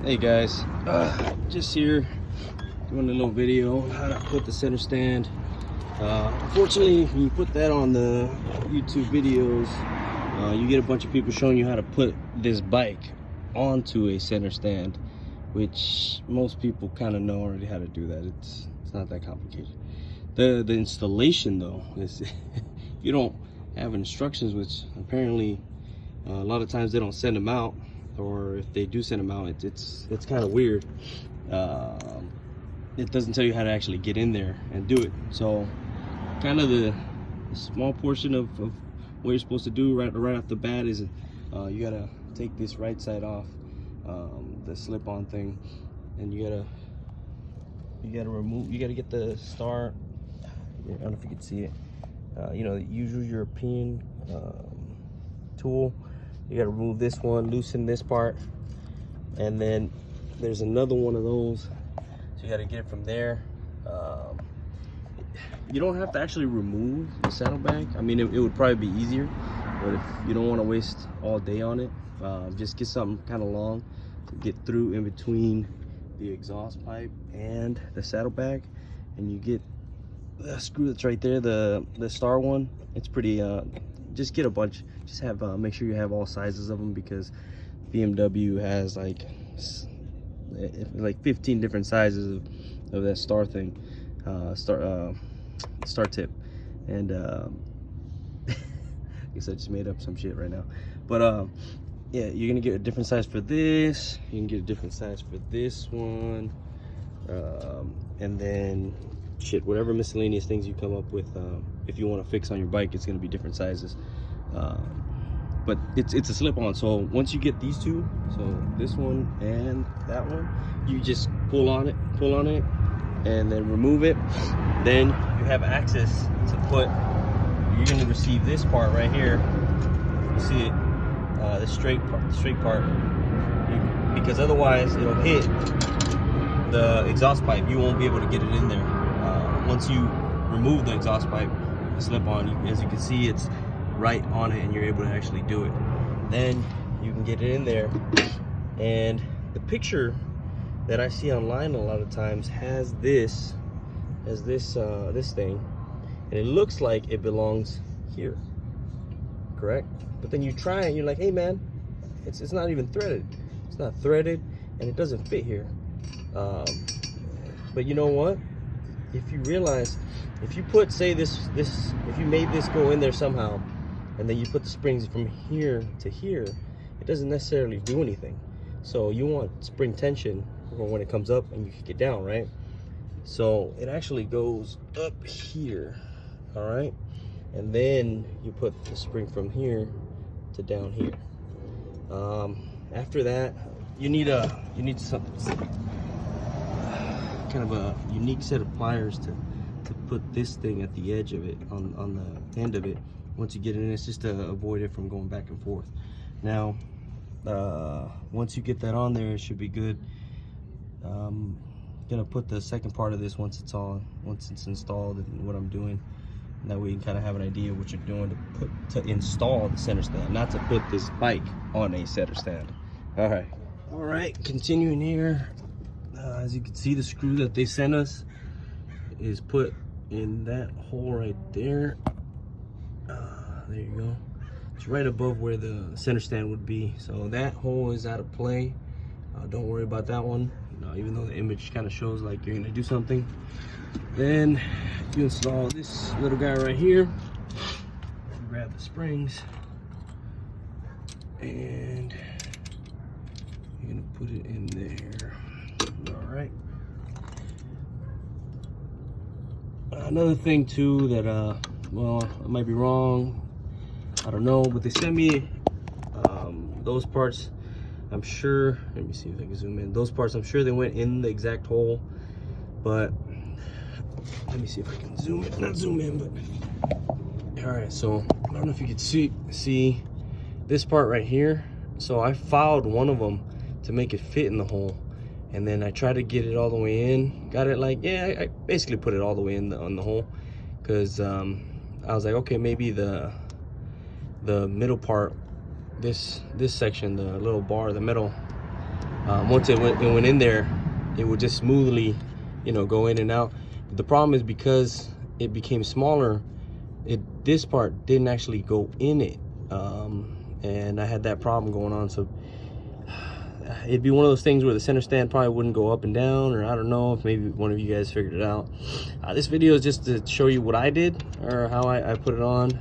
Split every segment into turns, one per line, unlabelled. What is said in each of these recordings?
Hey guys, just here doing a little video on how to put the center stand. Unfortunately, when you put that on the YouTube videos, you get a bunch of people showing you how to put this bike onto a center stand, which most people kind of know already how to do that. It's not that complicated. The installation though is if you don't have instructions, which apparently a lot of times they don't send them out, or if they do send them out, it's kind of weird. It doesn't tell you how to actually get in there and do it. So kind of the small portion of what you're supposed to do right off the bat is you gotta take this right side off, the slip-on thing, and you gotta get the star. I don't know if you can see it. You know, the usual European tool. You got to remove this one, loosen this part, and then there's another one of those, so you got to get it from there. You don't have to actually remove the saddlebag. I mean, it would probably be easier, but if you don't want to waste all day on it, just get something kind of long to get through in between the exhaust pipe and the saddlebag, and you get the screw that's right there, the star one. It's pretty just get a bunch. Just have make sure you have all sizes of them, because BMW has like 15 different sizes of that star thing, star tip. And I guess I just made up some shit right now, but yeah, you're gonna get a different size for this, you can get a different size for this one, and then shit, whatever miscellaneous things you come up with, if you want to fix on your bike, it's going to be different sizes. But it's a slip-on, so once you get these two, so this one and that one, you just pull on it and then remove it. Then you have access to put, you're going to receive this part right here, you see it, the straight part, because otherwise it'll hit the exhaust pipe. You won't be able to get it in there. Once you remove the exhaust pipe, the slip-on, as you can see, it's right on it, and you're able to actually do it. Then you can get it in there, and the picture that I see online a lot of times has this as this thing, and it looks like it belongs here, correct? But then you try it, and you're like, hey man, it's not even threaded. It's not threaded, and it doesn't fit here. But you know what? If you realize, if you put, say this, if you made this go in there somehow, and then you put the springs from here to here, it doesn't necessarily do anything. So you want spring tension for when it comes up and you kick it down, right? So it actually goes up here, all right? And then you put the spring from here to down here. After that, you need some kind of a unique set of pliers to put this thing at the edge of it, on the end of it. Once you get it in, it's just to avoid it from going back and forth. Now once you get that on there, it should be good. I'm gonna put the second part of this once it's installed, and what I'm doing, and that way you can kind of have an idea of what you're doing to install the center stand, not to put this bike on a center stand. All right, continuing here. As you can see, the screw that they sent us is put in that hole right there. There you go. It's right above where the center stand would be. So that hole is out of play. Don't worry about that one. Even though the image kind of shows like you're gonna do something. Then you install this little guy right here. Grab the springs, and you're gonna put it in there. All right. Another thing too that well, I might be wrong, I don't know, but they sent me those parts. I'm sure, let me see if I can zoom in. Those parts, I'm sure they went in the exact hole, but let me see if I can zoom in. Not zoom in, but all right. So I don't know if you can see this part right here. So I filed one of them to make it fit in the hole, and then I tried to get it all the way in. Got it like, yeah, I basically put it all the way in on the hole, because I was like, okay, maybe the middle part, this section, the little bar, the middle, Once it went in there, it would just smoothly, you know, go in and out. But the problem is because it became smaller, this part didn't actually go in it, and I had that problem going on. So it'd be one of those things where the center stand probably wouldn't go up and down, or I don't know if maybe one of you guys figured it out. This video is just to show you what I did, or how I put it on,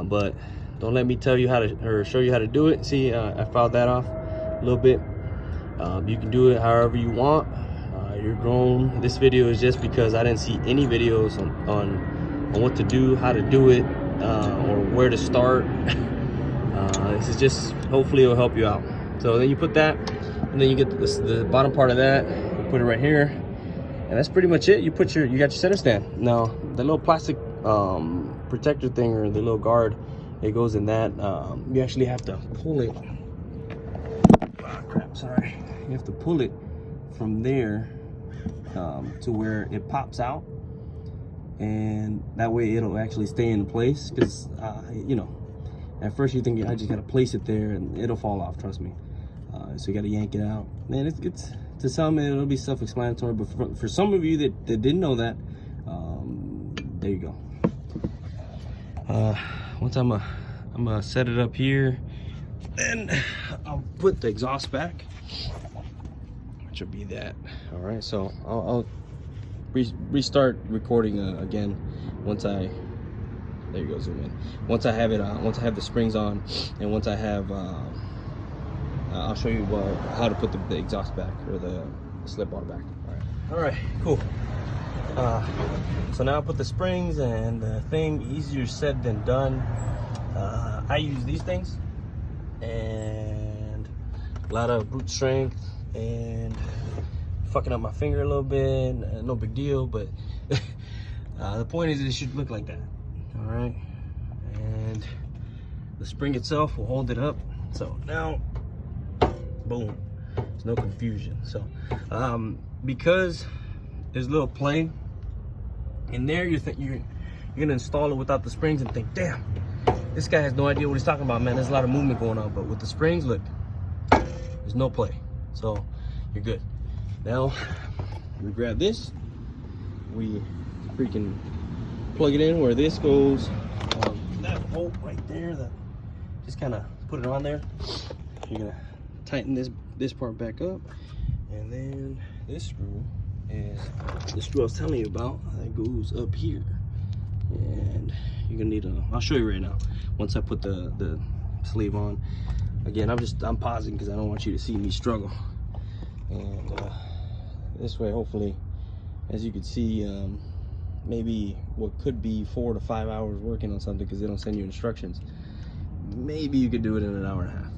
but don't let me tell you how to, or show you how to do it. See, I filed that off a little bit. You can do it however you want. You're grown. This video is just because I didn't see any videos on what to do, how to do it, or where to start. This is just, hopefully it'll help you out. So then you put that, and then you get the bottom part of that, you put it right here, and that's pretty much it. You got your center stand. Now the little plastic protector thing, or the little guard, it goes in that. You actually have to pull it. Oh, crap, sorry. You have to pull it from there to where it pops out, and that way it'll actually stay in place. Because you know, at first you think I just gotta place it there and it'll fall off, trust me. So you gotta yank it out. Man, it's to some it'll be self-explanatory, but for some of you that didn't know that, there you go. Once I'm gonna set it up here, then I'll put the exhaust back, which will be that. All right, so I'll restart recording again once there you go, zoom in. Once I have it on, once I have the springs on, and once I have I'll show you how to put the exhaust back, or the slip bar back. All right, cool. So now I put the springs and the thing. Easier said than done. I use these things, and a lot of brute strength, and fucking up my finger a little bit. No big deal, but the point is it should look like that. All right, and the spring itself will hold it up. So now, boom, there's no confusion. So because there's a little play in there, you're gonna install it without the springs and think, damn, this guy has no idea what he's talking about, man. There's a lot of movement going on. But with the springs, look, there's no play, so you're good. Now we grab this, we freaking plug it in where this goes. That bolt right there, that just kind of put it on there. You're gonna tighten this part back up, and then this screw is the screw I was telling you about that goes up here. And you're gonna need I'll show you right now once I put the sleeve on. Again, I'm pausing because I don't want you to see me struggle. And this way, hopefully, as you can see, maybe what could be 4 to 5 hours working on something, because they don't send you instructions, maybe you could do it in an hour and a half,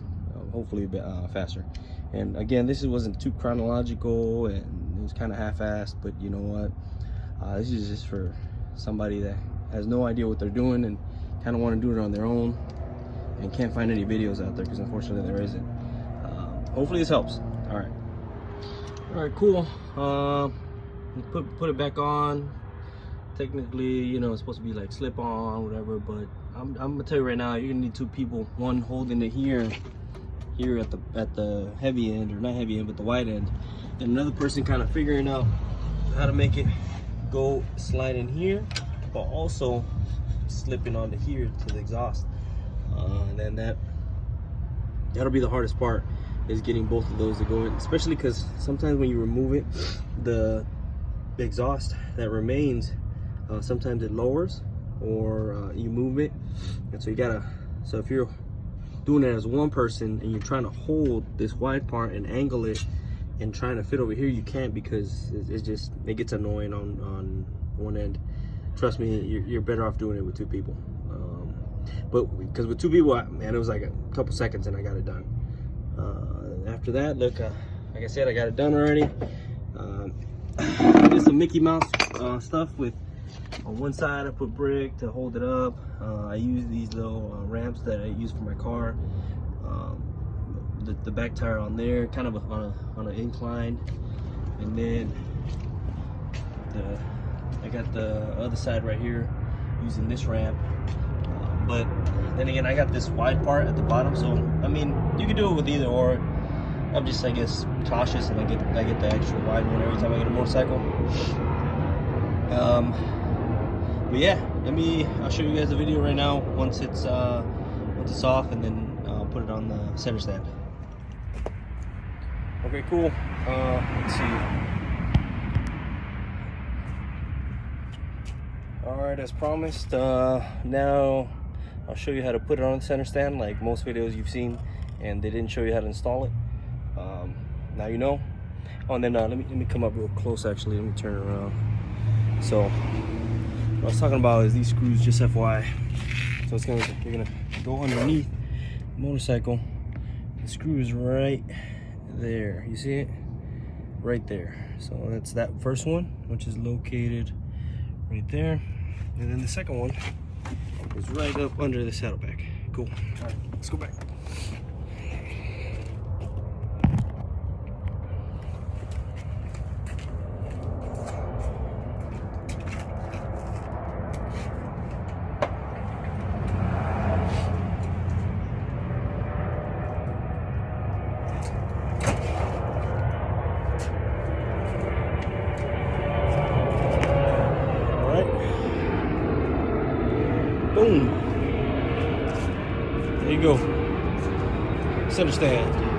hopefully a bit faster. And again, this wasn't too chronological, and it was kind of half-assed, but you know what, this is just for somebody that has no idea what they're doing and kind of want to do it on their own and can't find any videos out there, because unfortunately there isn't. Hopefully this helps. All right, cool. Put it back on. Technically, you know, it's supposed to be like slip on, whatever, but I'm gonna tell you right now, you're gonna need 2 people, one holding it here at the heavy end, or not heavy end, but the wide end, and another person kind of figuring out how to make it go slide in here, but also slipping onto here to the exhaust. And then that'll be the hardest part, is getting both of those to go in, especially because sometimes when you remove it, the exhaust that remains, sometimes it lowers, or you move it, and so if you're doing it as one person and you're trying to hold this wide part and angle it and trying to fit over here, you can't, because it gets annoying on one end. Trust me, you're better off doing it with 2 people. But because with 2 people, man, it was like a couple seconds and I got it done. After that, look, like I said, I got it done already. I did some Mickey Mouse stuff with, on one side I put brick to hold it up. I use these little ramps that I use for my car. The back tire on there, kind of on an incline, and then I got the other side right here using this ramp. But then again, I got this wide part at the bottom, so I mean, you can do it with either or. I'm just, I guess, cautious, and I get the extra wide one every time I get a motorcycle. But yeah, I'll show you guys the video right now once it's off, and then I'll put it on the center stand. Okay, cool. Let's see. Alright, as promised, now I'll show you how to put it on the center stand, like most videos you've seen, and they didn't show you how to install it. Now you know. Oh, and then let me come up real close. Actually, let me turn around. So what I was talking about is these screws, just FYI. So you're gonna go underneath the motorcycle. The screw is right there. You see it? Right there. So that's that first one, which is located right there. And then the second one is right up under the saddlebag. Cool. All right, let's go back. Boom. There you go. Center stand.